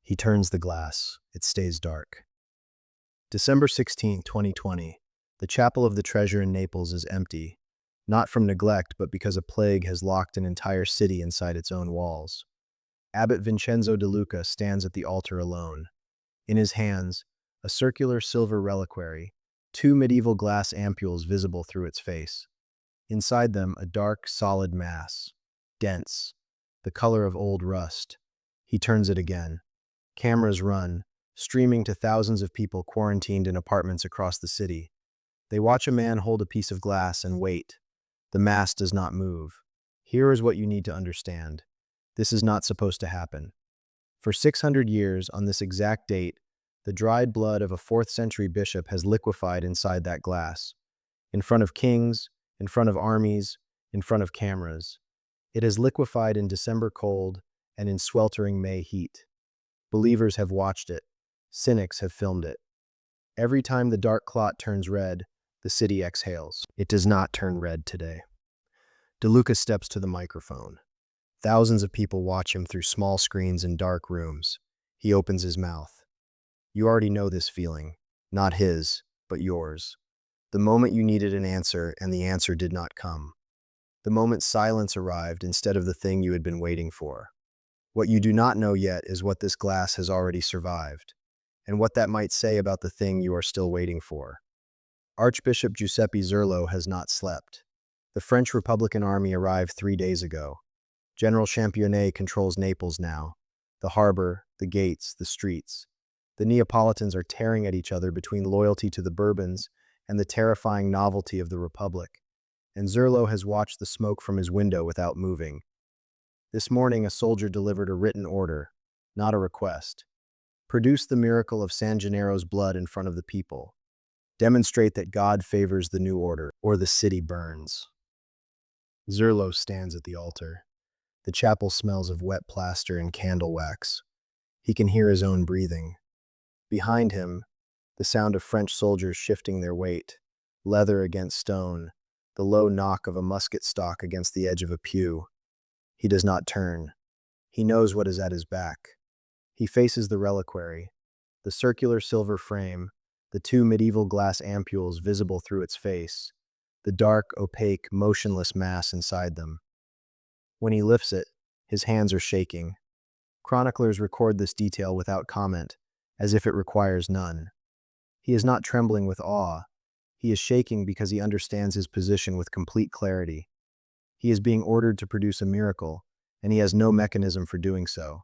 He turns the glass. It stays dark. December 16, 2020. The Chapel of the Treasure in Naples is empty, not from neglect, but because a plague has locked an entire city inside its own walls. Abbot Vincenzo de Luca stands at the altar alone. In his hands, a circular silver reliquary, two medieval glass ampoules visible through its face. Inside them, a dark, solid mass, dense, the color of old rust. He turns it again. Cameras run, streaming to thousands of people quarantined in apartments across the city. They watch a man hold a piece of glass and wait. The mass does not move. Here is what you need to understand. This is not supposed to happen. For 600 years, on this exact date, the dried blood of a 4th century bishop has liquefied inside that glass. In front of kings, in front of armies, in front of cameras. It has liquefied in December cold and in sweltering May heat. Believers have watched it. Cynics have filmed it. Every time the dark clot turns red, the city exhales. It does not turn red today. De Luca steps to the microphone. Thousands of people watch him through small screens in dark rooms. He opens his mouth. You already know this feeling. Not his, but yours. The moment you needed an answer and the answer did not come. The moment silence arrived instead of the thing you had been waiting for. What you do not know yet is what this glass has already survived, and what that might say about the thing you are still waiting for. Archbishop Giuseppe Zurlo has not slept. The French Republican army arrived 3 days ago. General Championnet controls Naples now. The harbor, the gates, the streets. The Neapolitans are tearing at each other between loyalty to the Bourbons and the terrifying novelty of the Republic. And Zurlo has watched the smoke from his window without moving. This morning, a soldier delivered a written order, not a request. Produce the miracle of San Gennaro's blood in front of the people. Demonstrate that God favors the new order, or the city burns. Zurlo stands at the altar. The chapel smells of wet plaster and candle wax. He can hear his own breathing. Behind him, the sound of French soldiers shifting their weight, leather against stone, the low knock of a musket stock against the edge of a pew. He does not turn. He knows what is at his back. He faces the reliquary, the circular silver frame, the two medieval glass ampoules visible through its face, the dark, opaque, motionless mass inside them. When he lifts it, his hands are shaking. Chroniclers record this detail without comment, as if it requires none. He is not trembling with awe. He is shaking because he understands his position with complete clarity. He is being ordered to produce a miracle, and he has no mechanism for doing so.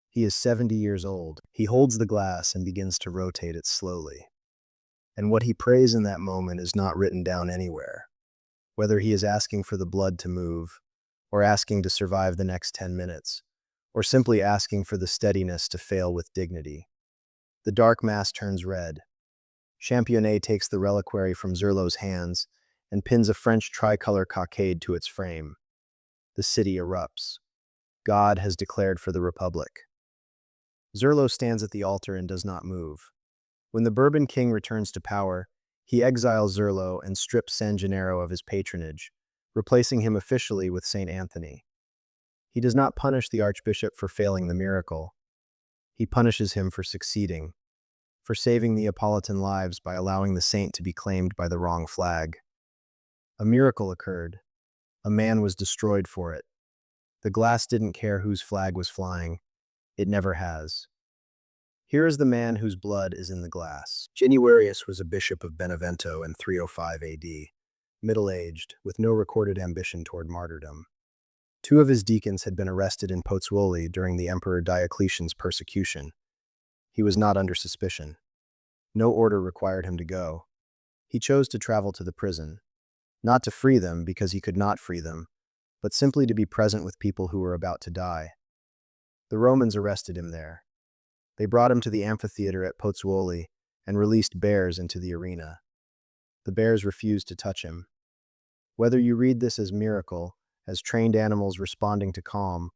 He is 70 years old. He holds the glass and begins to rotate it slowly. And what he prays in that moment is not written down anywhere. Whether he is asking for the blood to move, or asking to survive the next 10 minutes, or simply asking for the steadiness to fail with dignity. The dark mass turns red. Championnet takes the reliquary from Zurlo's hands and pins a French tricolor cockade to its frame. The city erupts. God has declared for the Republic. Zurlo stands at the altar and does not move. When the Bourbon king returns to power, he exiles Zurlo and strips San Gennaro of his patronage, replacing him officially with Saint Anthony. He does not punish the archbishop for failing the miracle. He punishes him for succeeding, for saving Neapolitan lives by allowing the saint to be claimed by the wrong flag. A miracle occurred. A man was destroyed for it. The glass didn't care whose flag was flying. It never has. Here is the man whose blood is in the glass. Januarius was a bishop of Benevento in 305 AD, middle-aged, with no recorded ambition toward martyrdom. 2 of his deacons had been arrested in Pozzuoli during the Emperor Diocletian's persecution. He was not under suspicion. No order required him to go. He chose to travel to the prison, not to free them because he could not free them, but simply to be present with people who were about to die. The Romans arrested him there. They brought him to the amphitheater at Pozzuoli and released bears into the arena. The bears refused to touch him. Whether you read this as miracle, as trained animals responding to calm,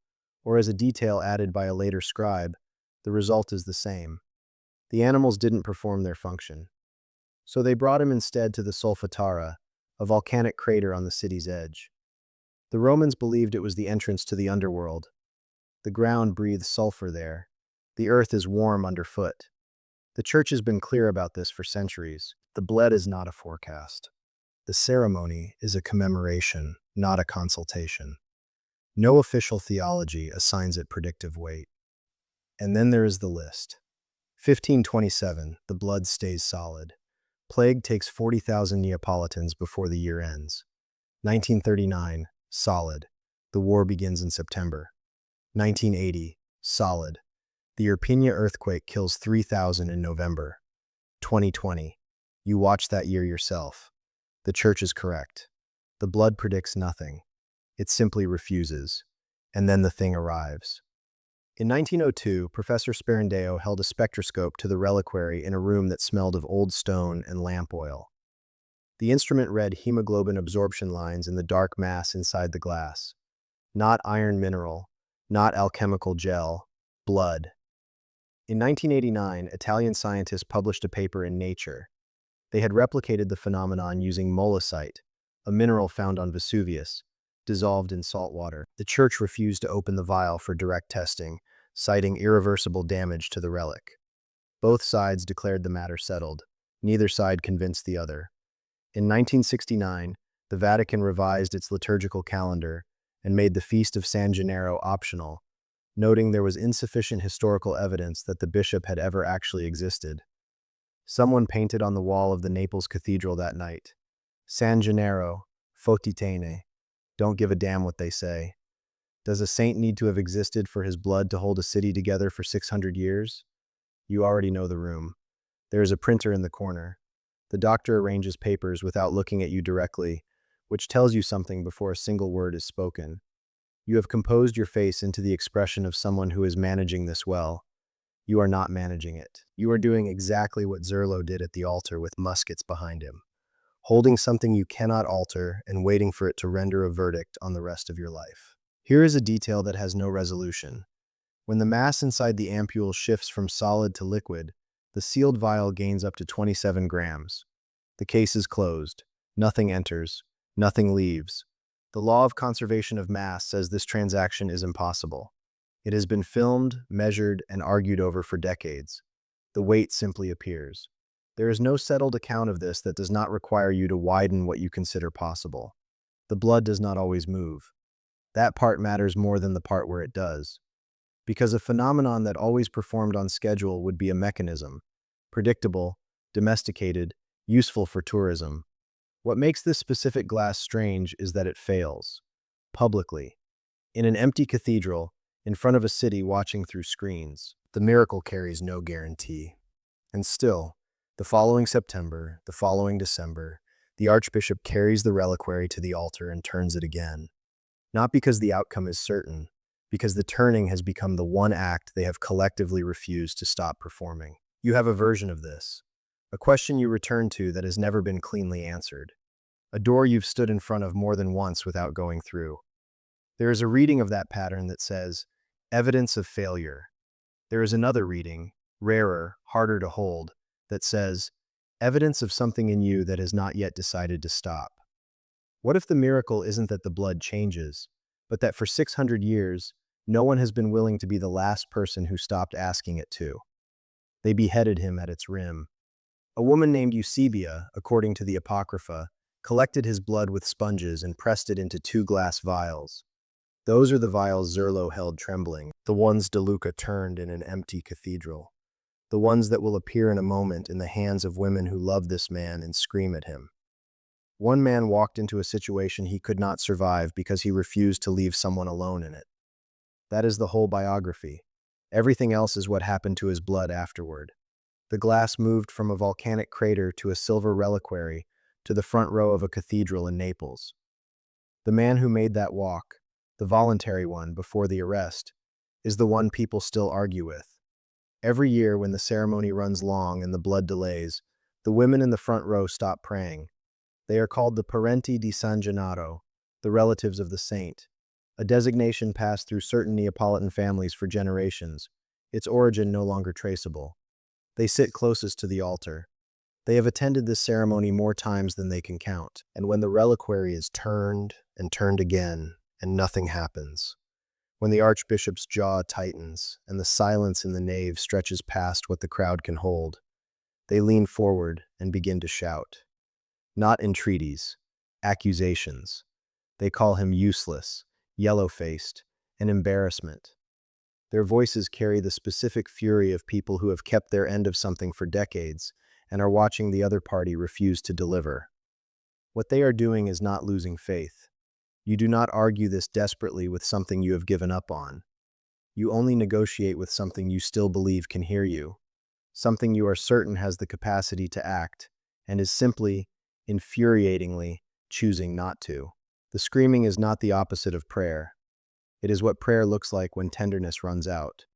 or as a detail added by a later scribe, the result is the same. The animals didn't perform their function. So they brought him instead to the Solfatara, a volcanic crater on the city's edge. The Romans believed it was the entrance to the underworld. The ground breathed sulfur there. The earth is warm underfoot. The church has been clear about this for centuries. The blood is not a forecast. The ceremony is a commemoration, not a consultation. No official theology assigns it predictive weight. And then there is the list. 1527, the blood stays solid. Plague takes 40,000 Neapolitans before the year ends. 1939, solid. The war begins in September. 1980, solid. The Irpinia earthquake kills 3,000 in November. 2020, you watched that year yourself. The church is correct. The blood predicts nothing. It simply refuses. And then the thing arrives. In 1902, Professor Sperandeo held a spectroscope to the reliquary in a room that smelled of old stone and lamp oil. The instrument read hemoglobin absorption lines in the dark mass inside the glass. Not iron mineral, not alchemical gel, blood. In 1989, Italian scientists published a paper in Nature. They had replicated the phenomenon using mollicite, a mineral found on Vesuvius, dissolved in salt water. The church refused to open the vial for direct testing, citing irreversible damage to the relic. Both sides declared the matter settled. Neither side convinced the other. In 1969, the Vatican revised its liturgical calendar and made the Feast of San Gennaro optional, noting there was insufficient historical evidence that the bishop had ever actually existed. Someone painted on the wall of the Naples cathedral that night, "San Gennaro, fotitene, don't give a damn what they say." Does a saint need to have existed for his blood to hold a city together for 600 years? You already know the room. There is a printer in the corner. The doctor arranges papers without looking at you directly, which tells you something before a single word is spoken. You have composed your face into the expression of someone who is managing this well. You are not managing it. You are doing exactly what Zerlo did at the altar with muskets behind him, holding something you cannot alter and waiting for it to render a verdict on the rest of your life. Here is a detail that has no resolution. When the mass inside the ampoule shifts from solid to liquid, the sealed vial gains up to 27 grams. The case is closed. Nothing enters. Nothing leaves. The law of conservation of mass says this transaction is impossible. It has been filmed, measured, and argued over for decades. The weight simply appears. There is no settled account of this that does not require you to widen what you consider possible. The blood does not always move. That part matters more than the part where it does. Because a phenomenon that always performed on schedule would be a mechanism, predictable, domesticated, useful for tourism. What makes this specific glass strange is that it fails. Publicly. In an empty cathedral, in front of a city watching through screens. The miracle carries no guarantee. And still, the following September, the following December, the archbishop carries the reliquary to the altar and turns it again. Not because the outcome is certain, because the turning has become the one act they have collectively refused to stop performing. You have a version of this, a question you return to that has never been cleanly answered, a door you've stood in front of more than once without going through. There is a reading of that pattern that says, evidence of failure. There is another reading, rarer, harder to hold, that says, evidence of something in you that has not yet decided to stop. What if the miracle isn't that the blood changes, but that for 600 years, no one has been willing to be the last person who stopped asking it to? They beheaded him at its rim. A woman named Eusebia, according to the Apocrypha, collected his blood with sponges and pressed it into 2 glass vials. Those are the vials Zerlo held trembling, the ones De Luca turned in an empty cathedral, the ones that will appear in a moment in the hands of women who love this man and scream at him. One man walked into a situation he could not survive because he refused to leave someone alone in it. That is the whole biography. Everything else is what happened to his blood afterward. The glass moved from a volcanic crater to a silver reliquary to the front row of a cathedral in Naples. The man who made that walk, the voluntary one before the arrest, is the one people still argue with. Every year when the ceremony runs long and the blood delays, the women in the front row stop praying. They are called the parenti di San Gennaro, the relatives of the saint, a designation passed through certain Neapolitan families for generations, its origin no longer traceable. They sit closest to the altar. They have attended this ceremony more times than they can count, and when the reliquary is turned and turned again, and nothing happens, when the archbishop's jaw tightens and the silence in the nave stretches past what the crowd can hold, they lean forward and begin to shout. Not entreaties, accusations. They call him useless, yellow-faced, and embarrassment. Their voices carry the specific fury of people who have kept their end of something for decades and are watching the other party refuse to deliver. What they are doing is not losing faith. You do not argue this desperately with something you have given up on. You only negotiate with something you still believe can hear you, something you are certain has the capacity to act, and is simply, infuriatingly, choosing not to. The screaming is not the opposite of prayer. It is what prayer looks like when tenderness runs out.